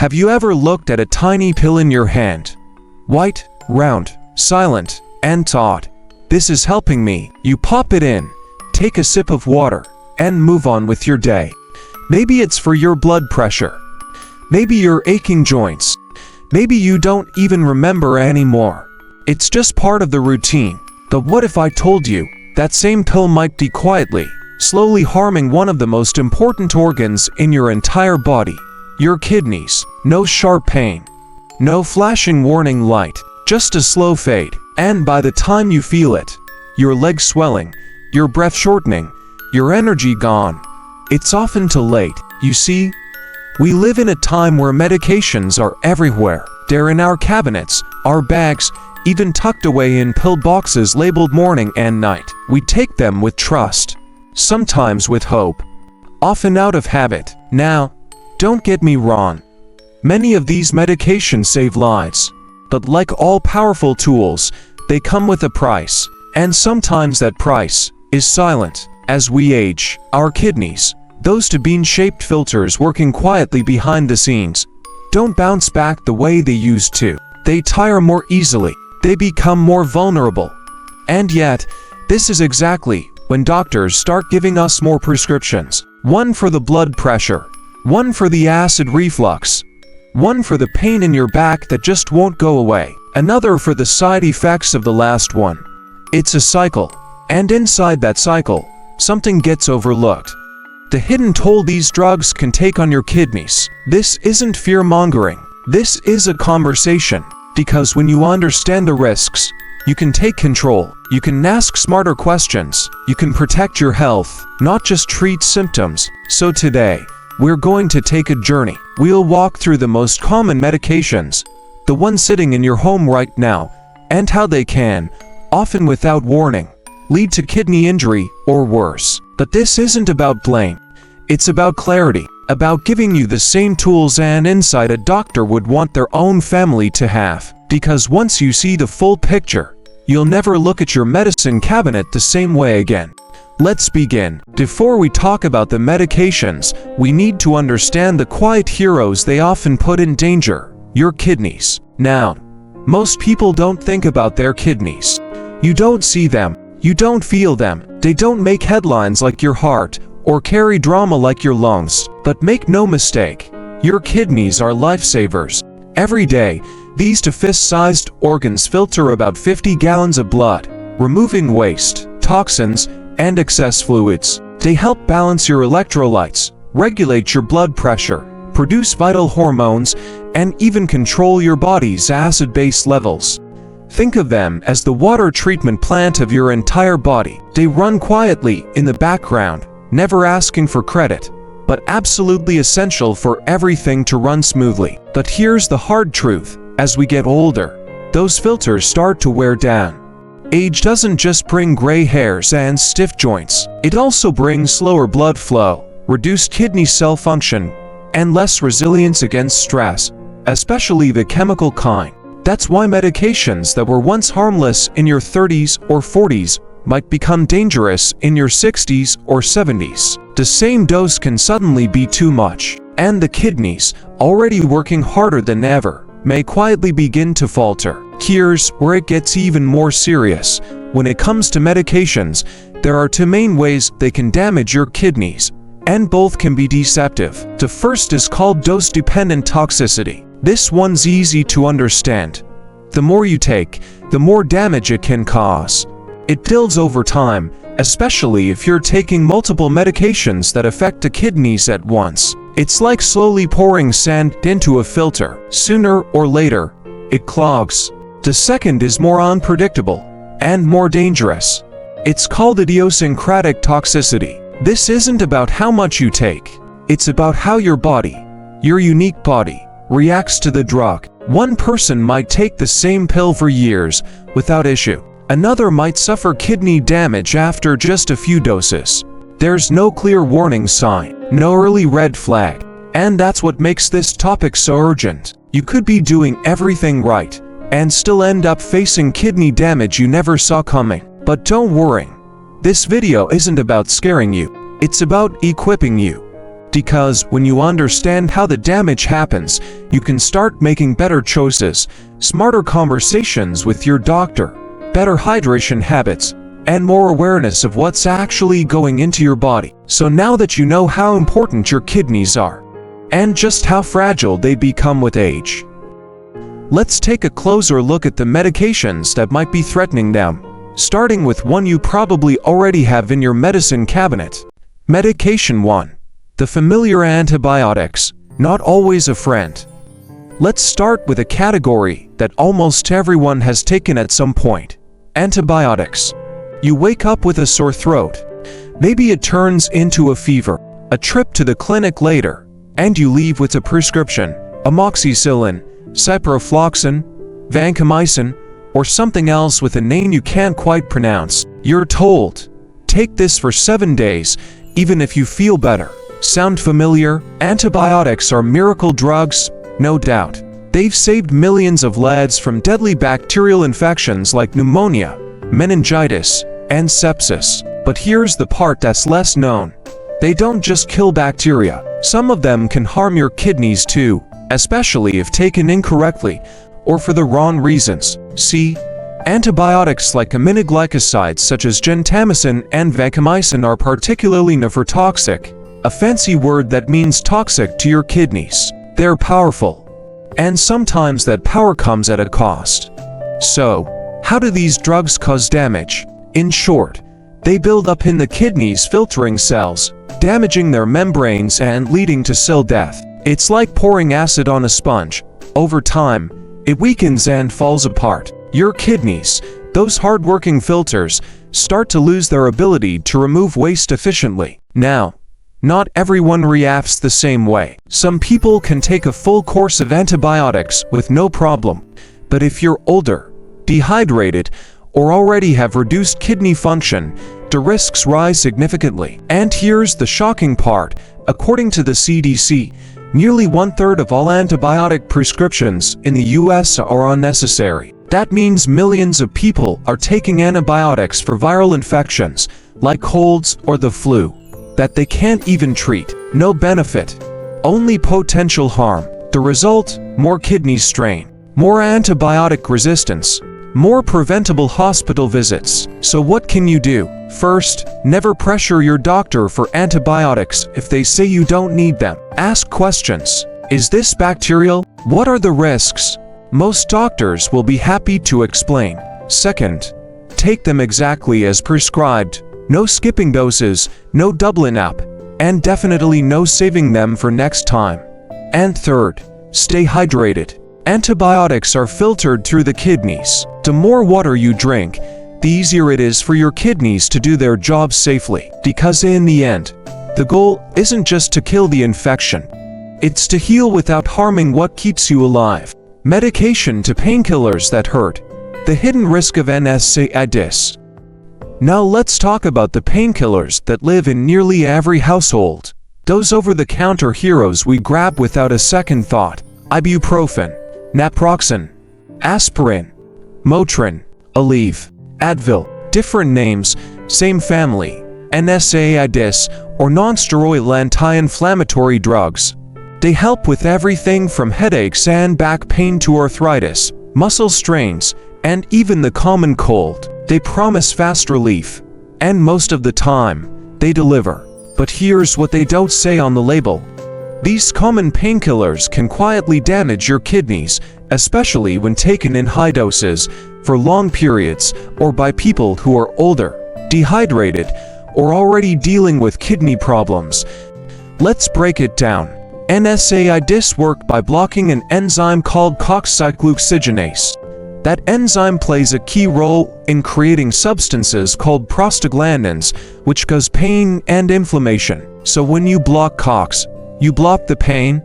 Have you ever looked at a tiny pill in your hand? White, round, silent, and thought, "This is helping me." You pop it in, take a sip of water, and move on with your day. Maybe it's for your blood pressure. Maybe your aching joints. Maybe you don't even remember anymore. It's just part of the routine. But what if I told you that same pill might be quietly, slowly harming one of the most important organs in your entire body? Your kidneys. No sharp pain. No flashing warning light. Just a slow fade. And by the time you feel it, your legs swelling, your breath shortening, your energy gone. It's often too late. You see, we live in a time where medications are everywhere. They're in our cabinets, our bags, even tucked away in pill boxes labeled morning and night. We take them with trust, sometimes with hope, often out of habit. Now, don't get me wrong. Many of these medications save lives. But like all powerful tools, they come with a price. And sometimes that price is silent. As we age, our kidneys, those two bean-shaped filters working quietly behind the scenes, don't bounce back the way they used to. They tire more easily. They become more vulnerable. And yet, this is exactly when doctors start giving us more prescriptions. One for the blood pressure, one for the acid reflux, one for the pain in your back that just won't go away, another for the side effects of the last one. It's a cycle. And inside that cycle, something gets overlooked. The hidden toll these drugs can take on your kidneys. This isn't fear-mongering. This is a conversation. Because when you understand the risks, you can take control. You can ask smarter questions. You can protect your health, not just treat symptoms. So today, we're going to take a journey. We'll walk through the most common medications, the ones sitting in your home right now, and how they can, often without warning, lead to kidney injury or worse. But this isn't about blame. It's about clarity, about giving you the same tools and insight a doctor would want their own family to have. Because once you see the full picture, you'll never look at your medicine cabinet the same way again. Let's begin. Before we talk about the medications, we need to understand the quiet heroes they often put in danger: your kidneys. Now, most people don't think about their kidneys. You don't see them. You don't feel them. They don't make headlines like your heart or carry drama like your lungs. But make no mistake, your kidneys are lifesavers. Every day, these two fist-sized organs filter about 50 gallons of blood, removing waste, toxins, and excess fluids. They help balance your electrolytes, regulate your blood pressure, produce vital hormones, and even control your body's acid-base levels. Think of them as the water treatment plant of your entire body. They run quietly in the background, never asking for credit, but absolutely essential for everything to run smoothly. But here's the hard truth. As we get older, those filters start to wear down. Age doesn't just bring gray hairs and stiff joints. It also brings slower blood flow, reduced kidney cell function, and less resilience against stress, especially the chemical kind. That's why medications that were once harmless in your 30s or 40s might become dangerous in your 60s or 70s. The same dose can suddenly be too much, and the kidneys, already working harder than ever, may quietly begin to falter. Here's where it gets even more serious. When it comes to medications, there are two main ways they can damage your kidneys, and both can be deceptive. The first is called dose-dependent toxicity. This one's easy to understand. The more you take, the more damage it can cause. It builds over time, especially if you're taking multiple medications that affect the kidneys at once. It's like slowly pouring sand into a filter. Sooner or later, it clogs. The second is more unpredictable and more dangerous. It's called idiosyncratic toxicity. This isn't about how much you take. It's about how your body, your unique body, reacts to the drug. One person might take the same pill for years without issue. Another might suffer kidney damage after just a few doses. There's no clear warning sign, no early red flag. And that's what makes this topic so urgent. You could be doing everything right and still end up facing kidney damage you never saw coming. But don't worry. This video isn't about scaring you. It's about equipping you. Because when you understand how the damage happens, you can start making better choices, smarter conversations with your doctor, better hydration habits, and more awareness of what's actually going into your body. So now that you know how important your kidneys are, and just how fragile they become with age, let's take a closer look at the medications that might be threatening them, starting with one you probably already have in your medicine cabinet. Medication 1. The familiar antibiotics, not always a friend. Let's start with a category that almost everyone has taken at some point: antibiotics. You wake up with a sore throat. Maybe it turns into a fever, a trip to the clinic later, and you leave with a prescription: amoxicillin, ciprofloxacin, vancomycin, or something else with a name you can't quite pronounce. You're told, take this for 7 days, even if you feel better. Sound familiar? Antibiotics are miracle drugs, no doubt. They've saved millions of lives from deadly bacterial infections like pneumonia, meningitis, and sepsis. But here's the part that's less known. They don't just kill bacteria. Some of them can harm your kidneys too, especially if taken incorrectly or for the wrong reasons. See, antibiotics like aminoglycosides such as gentamicin and vancomycin are particularly nephrotoxic, a fancy word that means toxic to your kidneys. They're powerful, and sometimes that power comes at a cost. So, how do these drugs cause damage? In short, they build up in the kidney's filtering cells, damaging their membranes and leading to cell death. It's like pouring acid on a sponge. Over time, it weakens and falls apart. Your kidneys, those hard-working filters, start to lose their ability to remove waste efficiently. Now, not everyone reacts the same way. Some people can take a full course of antibiotics with no problem. But if you're older, dehydrated, or already have reduced kidney function, the risks rise significantly. And here's the shocking part. According to the CDC, nearly 1/3 of all antibiotic prescriptions in the US are unnecessary. That means millions of people are taking antibiotics for viral infections, like colds or the flu, that they can't even treat. No benefit, only potential harm. The result? More kidney strain, more antibiotic resistance, more preventable hospital visits. So what can you do? First, never pressure your doctor for antibiotics if they say you don't need them. Ask questions. Is this bacterial? What are the risks? Most doctors will be happy to explain. Second, take them exactly as prescribed. No skipping doses, no doubling up, and definitely no saving them for next time. And third, stay hydrated. Antibiotics are filtered through the kidneys. The more water you drink, the easier it is for your kidneys to do their job safely. Because in the end, the goal isn't just to kill the infection. It's to heal without harming what keeps you alive. Medication to painkillers that hurt. The hidden risk of NSAIDs. Now let's talk about the painkillers that live in nearly every household. Those over-the-counter heroes we grab without a second thought. Ibuprofen, naproxen, aspirin, Motrin, Aleve, Advil. Different names, same family. NSAIDs, or non-steroidal anti-inflammatory drugs. They help with everything from headaches and back pain to arthritis, muscle strains, and even the common cold. They promise fast relief, and most of the time, they deliver. But here's what they don't say on the label. These common painkillers can quietly damage your kidneys, especially when taken in high doses, for long periods, or by people who are older, dehydrated, or already dealing with kidney problems. Let's break it down. NSAIDs work by blocking an enzyme called COX cyclooxygenase. That enzyme plays a key role in creating substances called prostaglandins, which cause pain and inflammation. So when you block COX, you block the pain?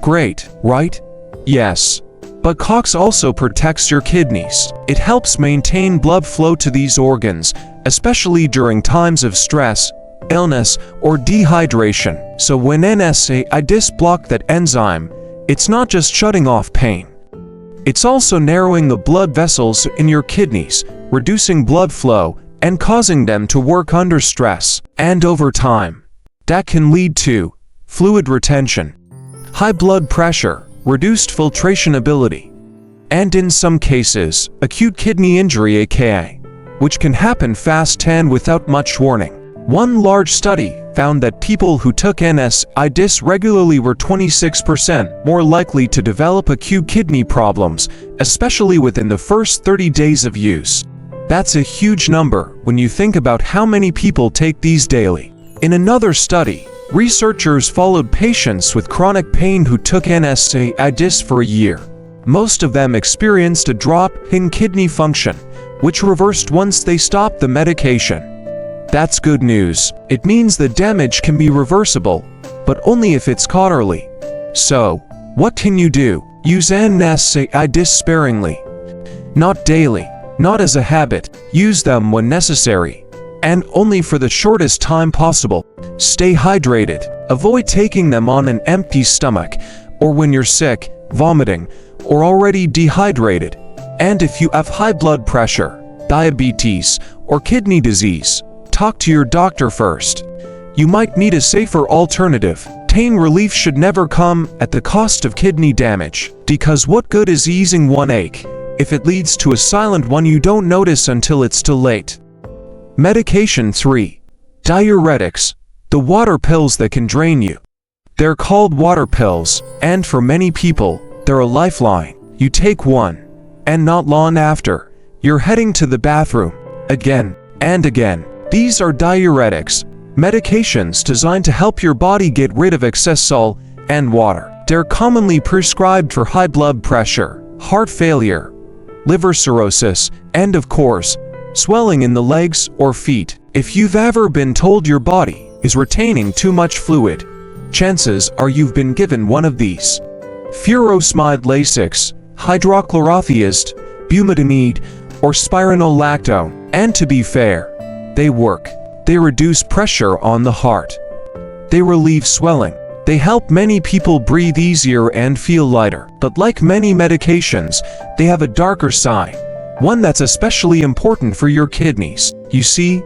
Great, right? Yes. But COX also protects your kidneys. It helps maintain blood flow to these organs, especially during times of stress, illness, or dehydration. So when NSAIDs block that enzyme, it's not just shutting off pain. It's also narrowing the blood vessels in your kidneys, reducing blood flow, and causing them to work under stress. And over time, that can lead to fluid retention, high blood pressure, reduced filtration ability, and in some cases, acute kidney injury aka, which can happen fast and without much warning. One large study found that people who took NSAIDs regularly were 26% more likely to develop acute kidney problems, especially within the first 30 days of use. That's a huge number when you think about how many people take these daily. In another study, researchers followed patients with chronic pain who took NSAIDs for a year. Most of them experienced a drop in kidney function, which reversed once they stopped the medication. That's good news. It means the damage can be reversible, but only if it's caught early. So, what can you do? Use NSAIDs sparingly. Not daily, not as a habit. Use them when necessary, and only for the shortest time possible. Stay hydrated. Avoid taking them on an empty stomach, or when you're sick, vomiting, or already dehydrated. And if you have high blood pressure, diabetes, or kidney disease, talk to your doctor first. You might need a safer alternative. Pain relief should never come at the cost of kidney damage, because what good is easing one ache if it leads to a silent one you don't notice until it's too late? Medication 3. Diuretics, the water pills that can drain you. They're called water pills, and for many people, they're a lifeline. You take one, and not long after, you're heading to the bathroom, again and again. These are diuretics, medications designed to help your body get rid of excess salt and water. They're commonly prescribed for high blood pressure, heart failure, liver cirrhosis, and of course, swelling in the legs or feet. If you've ever been told your body is retaining too much fluid, chances are you've been given one of these. Furosemide Lasix, hydrochlorothiazide, bumetanide, or spironolactone. And to be fair, they work. They reduce pressure on the heart. They relieve swelling. They help many people breathe easier and feel lighter. But like many medications, they have a darker side, one that's especially important for your kidneys. You see,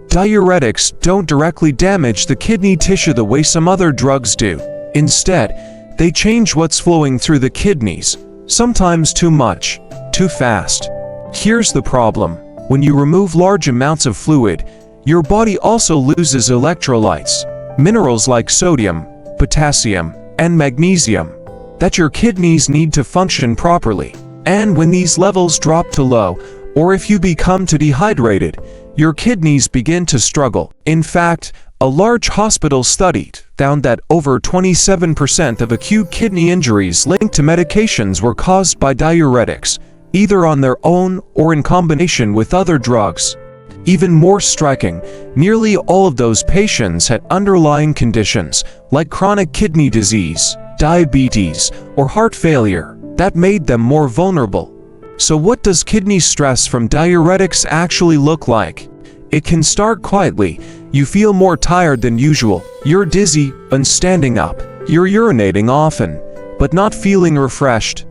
diuretics don't directly damage the kidney tissue the way some other drugs do. Instead, they change what's flowing through the kidneys, sometimes too much, too fast. Here's the problem. When you remove large amounts of fluid, your body also loses electrolytes, minerals like sodium, potassium, and magnesium, that your kidneys need to function properly. And when these levels drop to low, or if you become too dehydrated, your kidneys begin to struggle. In fact, a large hospital study found that over 27% of acute kidney injuries linked to medications were caused by diuretics, either on their own or in combination with other drugs. Even more striking, nearly all of those patients had underlying conditions like chronic kidney disease, diabetes, or heart failure that made them more vulnerable. So what does kidney stress from diuretics actually look like? It can start quietly. You feel more tired than usual. You're dizzy when standing up. You're urinating often, but not feeling refreshed.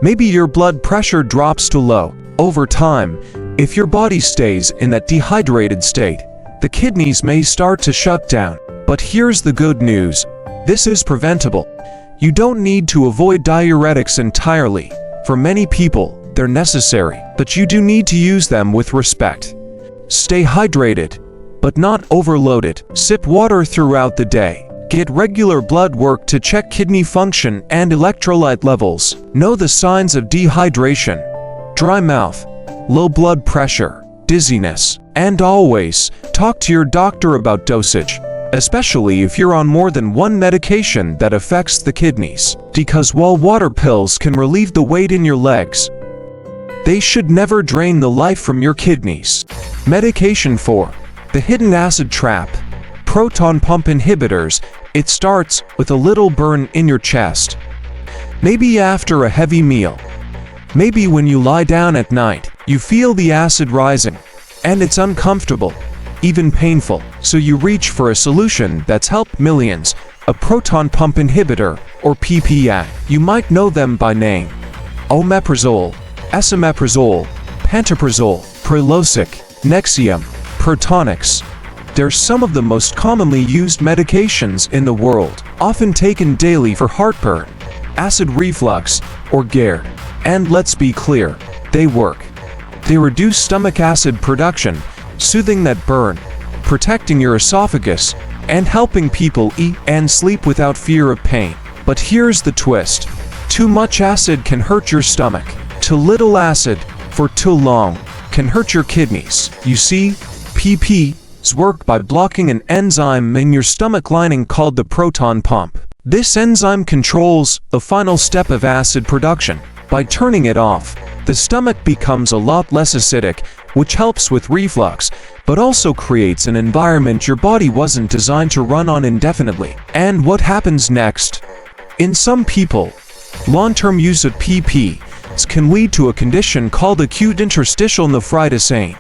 Maybe your blood pressure drops to low. Over time, if your body stays in that dehydrated state, the kidneys may start to shut down. But here's the good news. This is preventable. You don't need to avoid diuretics entirely. For many people, they're necessary, but you do need to use them with respect. Stay hydrated, but not overloaded. Sip water throughout the day. Get regular blood work to check kidney function and electrolyte levels. Know the signs of dehydration: dry mouth, low blood pressure, dizziness. And always, talk to your doctor about dosage, especially if you're on more than one medication that affects the kidneys. Because while water pills can relieve the weight in your legs, they should never drain the life from your kidneys. Medication 4. The hidden acid trap. Proton pump inhibitors. It starts with a little burn in your chest. Maybe after a heavy meal. Maybe when you lie down at night, you feel the acid rising, and it's uncomfortable, even painful. So you reach for a solution that's helped millions, a proton pump inhibitor, or PPI. You might know them by name: omeprazole, esomeprazole, pantoprazole, Prilosec, Nexium, Protonix, They're some of the most commonly used medications in the world, often taken daily for heartburn, acid reflux, or GERD. And let's be clear, they work. They reduce stomach acid production, soothing that burn, protecting your esophagus, and helping people eat and sleep without fear of pain. But here's the twist. Too much acid can hurt your stomach. Too little acid, for too long, can hurt your kidneys. You see, PPs work by blocking an enzyme in your stomach lining called the proton pump. This enzyme controls the final step of acid production. By turning it off, the stomach becomes a lot less acidic, which helps with reflux, but also creates an environment your body wasn't designed to run on indefinitely. And what happens next? In some people, long-term use of PPs can lead to a condition called acute interstitial nephritis (AIN),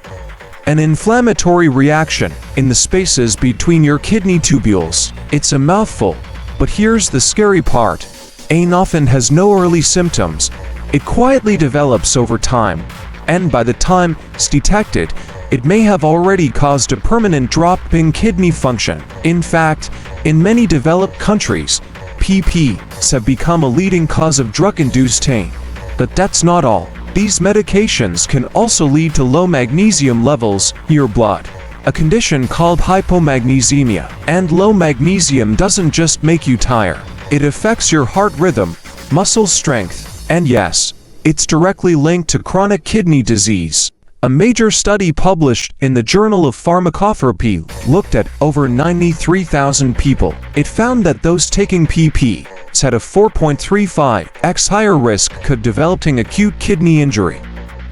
an inflammatory reaction in the spaces between your kidney tubules. It's a mouthful, but here's the scary part. AIN often has no early symptoms. It quietly develops over time, and by the time it's detected, it may have already caused a permanent drop in kidney function. In fact, in many developed countries, PPs have become a leading cause of drug-induced AIN. But that's not all. These medications can also lead to low magnesium levels in your blood, a condition called hypomagnesemia. And low magnesium doesn't just make you tired. It affects your heart rhythm, muscle strength, and yes, it's directly linked to chronic kidney disease. A major study published in the Journal of Pharmacotherapy looked at over 93,000 people. It found that those taking PPs had a 4.35x higher risk of developing acute kidney injury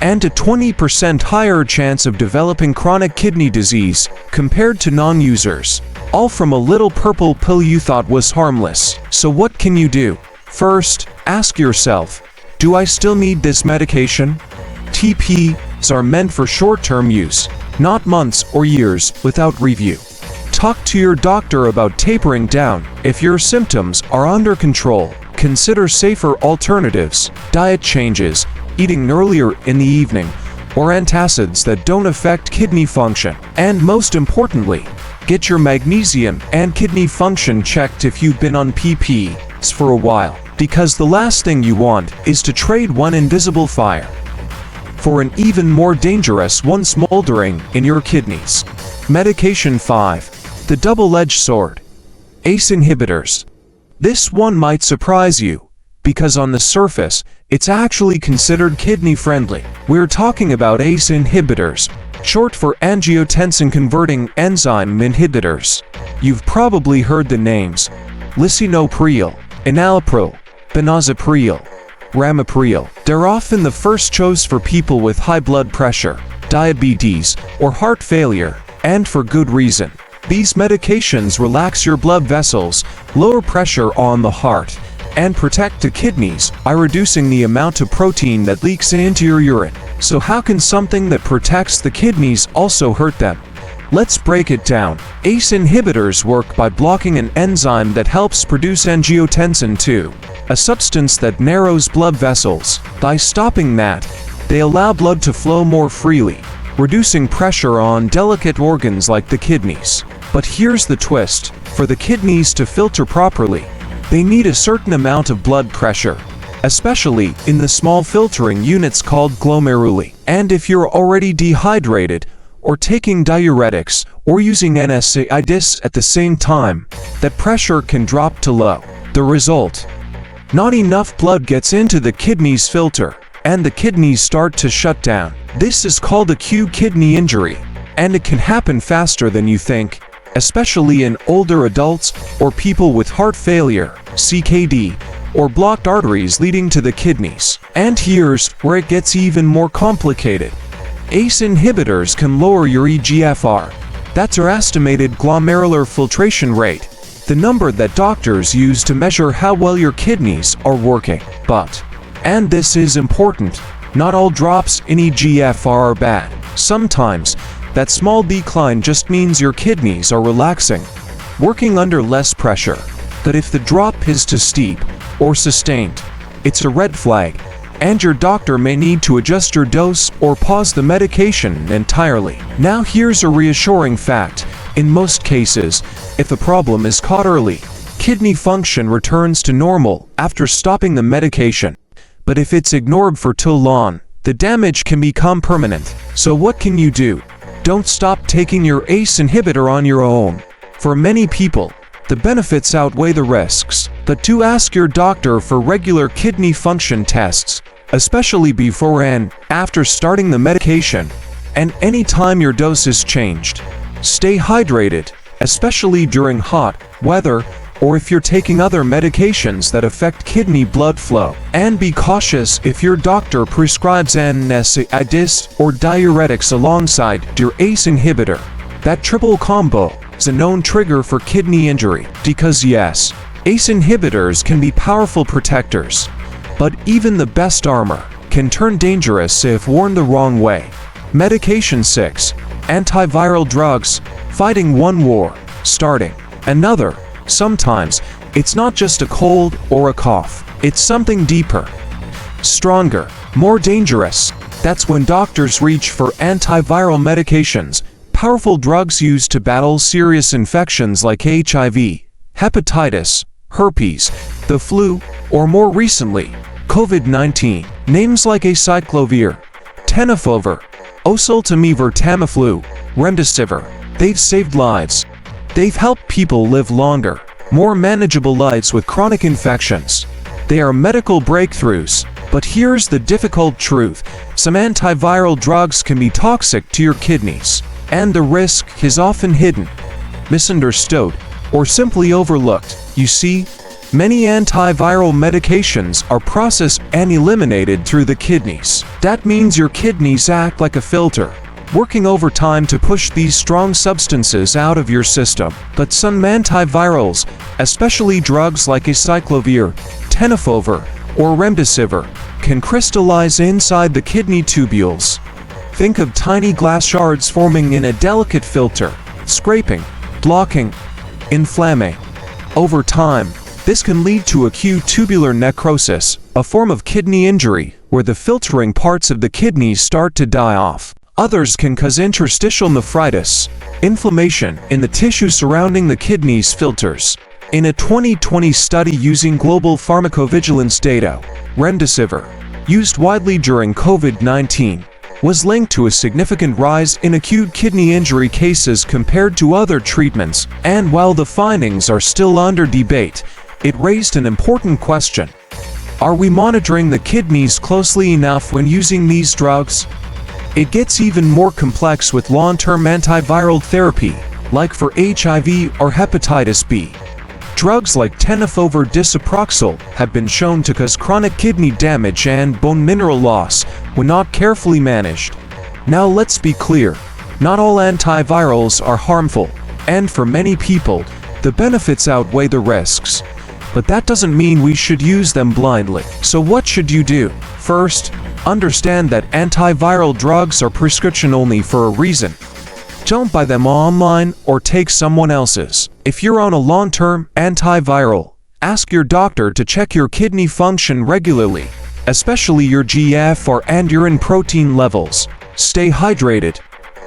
and a 20% higher chance of developing chronic kidney disease compared to non-users. All from a little purple pill you thought was harmless. So what can you do? First, ask yourself, do I still need this medication? TPs are meant for short-term use, not months or years without review. Talk to your doctor about tapering down. If your symptoms are under control, consider safer alternatives, diet changes, eating earlier in the evening, or antacids that don't affect kidney function. And most importantly, get your magnesium and kidney function checked if you've been on PPs for a while, because the last thing you want is to trade one invisible fire for an even more dangerous one smoldering in your kidneys. Medication 5. The double-edged sword. ACE inhibitors. This one might surprise you, because on the surface, it's actually considered kidney-friendly. We're talking about ACE inhibitors, short for angiotensin-converting enzyme inhibitors. You've probably heard the names lisinopril, enalapril, benazepril, ramipril. They're often the first choice for people with high blood pressure, diabetes, or heart failure, and for good reason. These medications relax your blood vessels, lower pressure on the heart, and protect the kidneys by reducing the amount of protein that leaks into your urine. So how can something that protects the kidneys also hurt them? Let's break it down. ACE inhibitors work by blocking an enzyme that helps produce angiotensin II, a substance that narrows blood vessels. By stopping that, they allow blood to flow more freely, reducing pressure on delicate organs like the kidneys. But here's the twist. For the kidneys to filter properly, they need a certain amount of blood pressure, especially in the small filtering units called glomeruli. And if you're already dehydrated, or taking diuretics, or using NSAIDs at the same time, that pressure can drop to low. The result? Not enough blood gets into the kidneys filter, and the kidneys start to shut down. This is called acute kidney injury, and it can happen faster than you think, especially in older adults or people with heart failure, CKD, or blocked arteries leading to the kidneys. And here's where it gets even more complicated. ACE inhibitors can lower your eGFR. That's your estimated glomerular filtration rate, the number that doctors use to measure how well your kidneys are working. But, and this is important, not all drops in eGFR are bad. Sometimes, that small decline just means your kidneys are relaxing, working under less pressure. But if the drop is too steep or sustained, it's a red flag, and your doctor may need to adjust your dose or pause the medication entirely. Now here's a reassuring fact. In most cases, if the problem is caught early, kidney function returns to normal after stopping the medication. But if it's ignored for too long, the damage can become permanent. So what can you do? Don't stop taking your ACE inhibitor on your own. For many people, the benefits outweigh the risks, but do ask your doctor for regular kidney function tests, especially before and after starting the medication, and anytime your dose is changed. Stay hydrated, especially during hot weather or if you're taking other medications that affect kidney blood flow. And be cautious if your doctor prescribes NSAIDs or diuretics alongside your ACE inhibitor. That triple combo is a known trigger for kidney injury, because yes, ACE inhibitors can be powerful protectors, but even the best armor can turn dangerous if worn the wrong way. Medication 6. Antiviral drugs, fighting one war, starting another. Sometimes, it's not just a cold or a cough, it's something deeper, stronger, more dangerous. That's when doctors reach for antiviral medications, powerful drugs used to battle serious infections like HIV, hepatitis, herpes, the flu, or more recently, COVID-19. Names like acyclovir, tenofovir, oseltamivir, Tamiflu, remdesivir, they've saved lives. They've helped people live longer, more manageable lives with chronic infections. They are medical breakthroughs, but here's the difficult truth. Some antiviral drugs can be toxic to your kidneys, and the risk is often hidden, misunderstood, or simply overlooked. You see, many antiviral medications are processed and eliminated through the kidneys. That means your kidneys act like a filter, working overtime to push these strong substances out of your system. But some antivirals, especially drugs like acyclovir, tenofovir, or remdesivir, can crystallize inside the kidney tubules. Think of tiny glass shards forming in a delicate filter, scraping, blocking, inflaming. Over time, this can lead to acute tubular necrosis, a form of kidney injury where the filtering parts of the kidneys start to die off. Others can cause interstitial nephritis, inflammation in the tissue surrounding the kidney's filters. In a 2020 study using global pharmacovigilance data, remdesivir, used widely during COVID-19, was linked to a significant rise in acute kidney injury cases compared to other treatments, and while the findings are still under debate, it raised an important question. Are we monitoring the kidneys closely enough when using these drugs? It gets even more complex with long-term antiviral therapy, like for HIV or hepatitis B. Drugs like tenofovir disoproxil have been shown to cause chronic kidney damage and bone mineral loss when not carefully managed. Now let's be clear, not all antivirals are harmful, and for many people, the benefits outweigh the risks. But that doesn't mean we should use them blindly. So what should you do? First, understand that antiviral drugs are prescription only for a reason. Don't buy them online or take someone else's. If you're on a long-term antiviral, ask your doctor to check your kidney function regularly, especially your GFR and urine protein levels. Stay hydrated.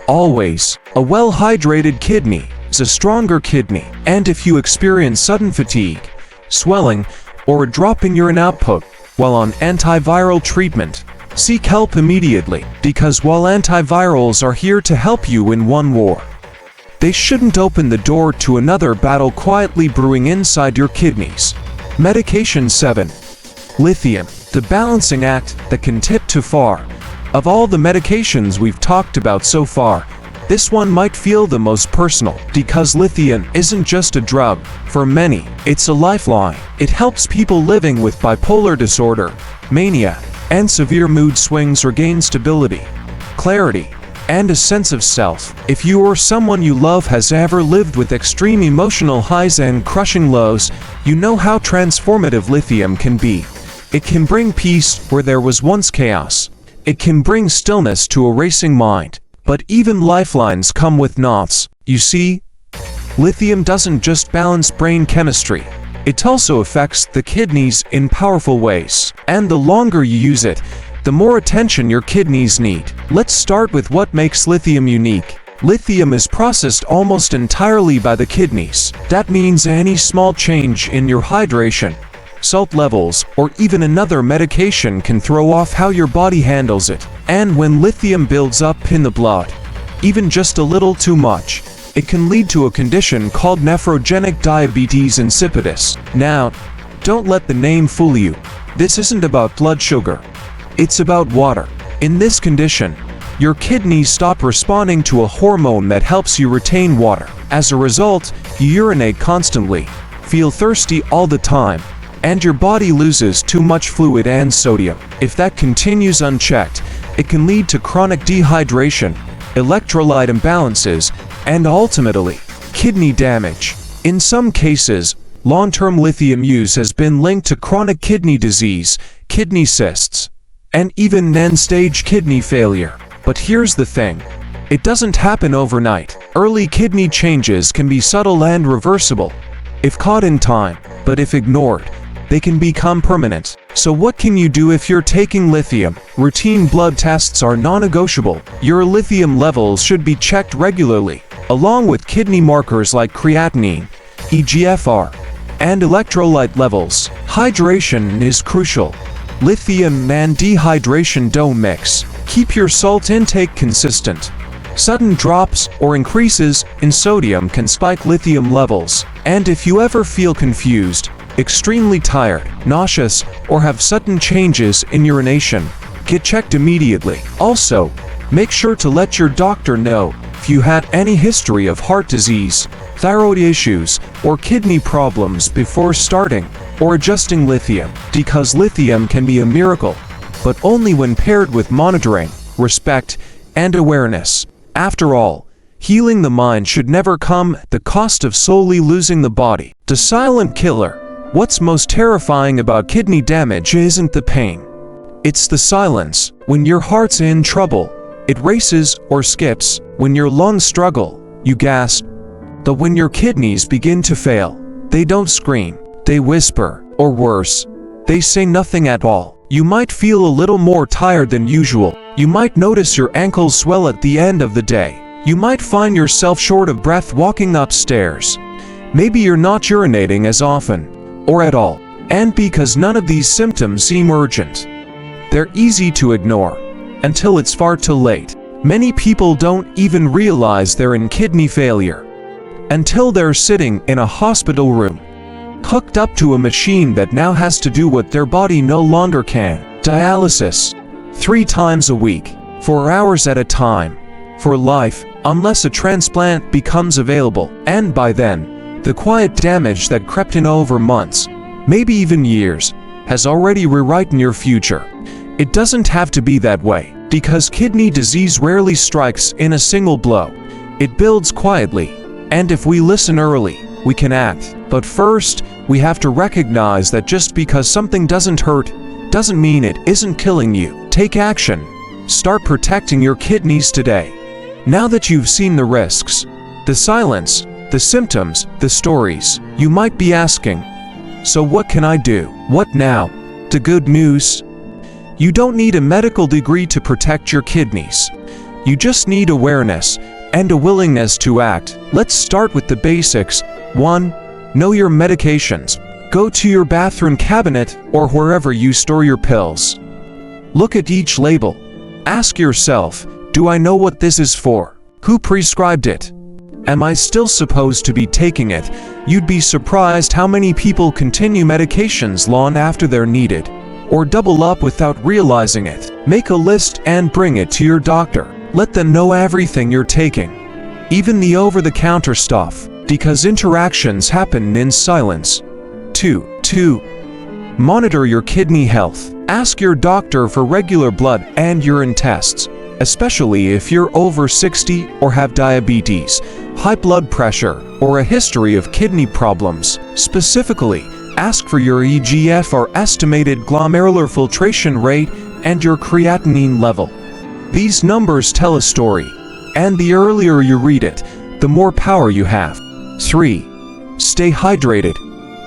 Always, a well-hydrated kidney is a stronger kidney. And if you experience sudden fatigue, swelling, or a drop in urine output while on antiviral treatment, seek help immediately, because while antivirals are here to help you in one war, they shouldn't open the door to another battle quietly brewing inside your kidneys. Medication 7. Lithium, the balancing act that can tip too far. Of all the medications we've talked about so far, this one might feel the most personal, because lithium isn't just a drug. For many, it's a lifeline. It helps people living with bipolar disorder, mania, and severe mood swings regain stability, clarity, and a sense of self. If you or someone you love has ever lived with extreme emotional highs and crushing lows, you know how transformative lithium can be. It can bring peace where there was once chaos. It can bring stillness to a racing mind. But even lifelines come with knots. You see, lithium doesn't just balance brain chemistry. It also affects the kidneys in powerful ways. And the longer you use it, the more attention your kidneys need. Let's start with what makes lithium unique. Lithium is processed almost entirely by the kidneys. That means any small change in your hydration, salt levels, or even another medication can throw off how your body handles it. And when lithium builds up in the blood, even just a little too much, it can lead to a condition called nephrogenic diabetes insipidus. Now, don't let the name fool you. This isn't about blood sugar. It's about water. In this condition, your kidneys stop responding to a hormone that helps you retain water. As a result, you urinate constantly, feel thirsty all the time, and your body loses too much fluid and sodium. If that continues unchecked, it can lead to chronic dehydration, electrolyte imbalances, and ultimately, kidney damage. In some cases, long-term lithium use has been linked to chronic kidney disease, kidney cysts, and even end-stage kidney failure. But here's the thing. It doesn't happen overnight. Early kidney changes can be subtle and reversible, if caught in time, but if ignored, they can become permanent. So what can you do if you're taking lithium? Routine blood tests are non-negotiable. Your lithium levels should be checked regularly, along with kidney markers like creatinine, eGFR, and electrolyte levels. Hydration is crucial. Lithium and dehydration don't mix. Keep your salt intake consistent. Sudden drops or increases in sodium can spike lithium levels. And if you ever feel confused, extremely tired, nauseous, or have sudden changes in urination, get checked immediately. Also, make sure to let your doctor know if you had any history of heart disease, thyroid issues, or kidney problems before starting or adjusting lithium, because lithium can be a miracle, but only when paired with monitoring, respect, and awareness. After all, healing the mind should never come at the cost of solely losing the body. The silent killer. What's most terrifying about kidney damage isn't the pain. It's the silence. When your heart's in trouble, it races or skips. When your lungs struggle, you gasp. But when your kidneys begin to fail, they don't scream. They whisper, or worse, they say nothing at all. You might feel a little more tired than usual. You might notice your ankles swell at the end of the day. You might find yourself short of breath walking upstairs. Maybe you're not urinating as often, or at all. And because none of these symptoms seem urgent, they're easy to ignore, until it's far too late. Many people don't even realize they're in kidney failure until they're sitting in a hospital room, hooked up to a machine that now has to do what their body no longer can. Dialysis, 3 times a week, for hours at a time, for life, unless a transplant becomes available. And by then, the quiet damage that crept in over months, maybe even years, has already rewritten your future. It doesn't have to be that way, because kidney disease rarely strikes in a single blow. It builds quietly, and if we listen early, we can act. But first, we have to recognize that just because something doesn't hurt, doesn't mean it isn't killing you. Take action. Start protecting your kidneys today. Now that you've seen the risks, the silence, the symptoms, the stories, you might be asking, so what can I do? What now? The good news? You don't need a medical degree to protect your kidneys. You just need awareness and a willingness to act. Let's start with the basics. 1. Know your medications. Go to your bathroom cabinet or wherever you store your pills. Look at each label. Ask yourself, do I know what this is for? Who prescribed it? Am I still supposed to be taking it? You'd be surprised how many people continue medications long after they're needed, or double up without realizing it. Make a list and bring it to your doctor. Let them know everything you're taking, even the over-the-counter stuff, because interactions happen in silence. 2. Monitor your kidney health. Ask your doctor for regular blood and urine tests, especially if you're over 60 or have diabetes, high blood pressure, or a history of kidney problems. Specifically, ask for your eGFR, estimated glomerular filtration rate, and your creatinine level. These numbers tell a story, and the earlier you read it, the more power you have. 3. Stay hydrated.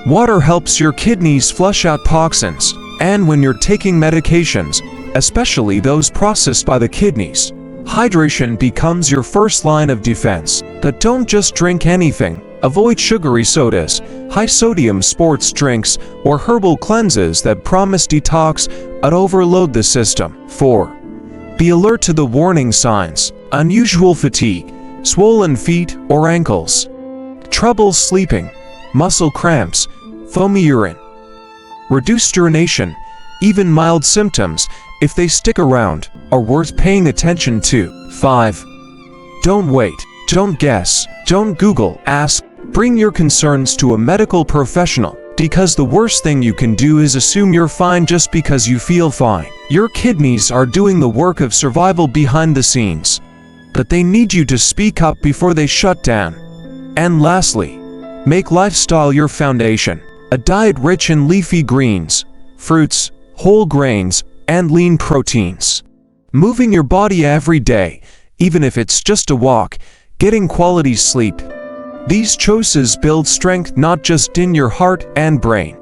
Water helps your kidneys flush out toxins, and when you're taking medications, especially those processed by the kidneys, Hydration becomes your first line of defense. But don't just drink anything. Avoid sugary sodas, high-sodium sports drinks, or herbal cleanses that promise detox but overload the system. 4. Be alert to the warning signs: unusual fatigue, swollen feet or ankles, trouble sleeping, muscle cramps, foamy urine, reduced urination. Even mild symptoms, if they stick around, are worth paying attention to. 5. Don't wait. Don't guess. Don't Google. Ask. Bring your concerns to a medical professional, because the worst thing you can do is assume you're fine just because you feel fine. Your kidneys are doing the work of survival behind the scenes, but they need you to speak up before they shut down. And lastly, make lifestyle your foundation. A diet rich in leafy greens, fruits, whole grains, and lean proteins. Moving your body every day, even if it's just a walk, getting quality sleep. These choices build strength not just in your heart and brain,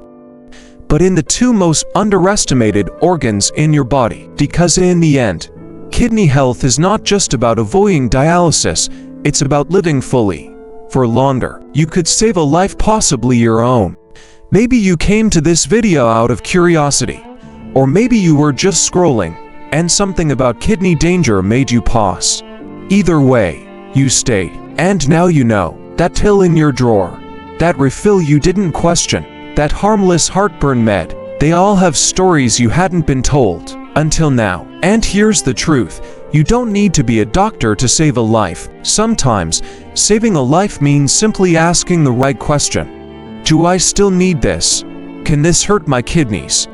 but in the two most underestimated organs in your body. Because in the end, kidney health is not just about avoiding dialysis, it's about living fully, for longer. You could save a life, possibly your own. Maybe you came to this video out of curiosity, or maybe you were just scrolling, and something about kidney danger made you pause. Either way, you stayed, and now you know. That pill in your drawer, that refill you didn't question, that harmless heartburn med, they all have stories you hadn't been told until now. And here's the truth: you don't need to be a doctor to save a life. Sometimes, saving a life means simply asking the right question. Do I still need this? Can this hurt my kidneys?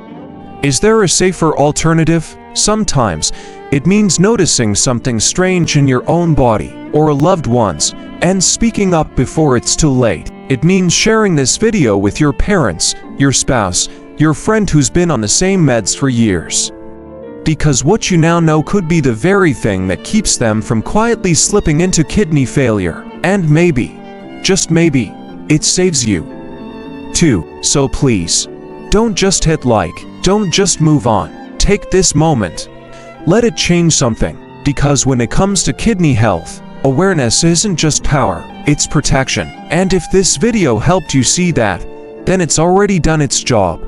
Is there a safer alternative? Sometimes, it means noticing something strange in your own body or a loved one's and speaking up before it's too late. It means sharing this video with your parents, your spouse, your friend who's been on the same meds for years. Because what you now know could be the very thing that keeps them from quietly slipping into kidney failure. And maybe, just maybe, it saves you too. So please, don't just hit like, don't just move on. Take this moment. Let it change something. Because when it comes to kidney health, awareness isn't just power, it's protection. And if this video helped you see that, then it's already done its job.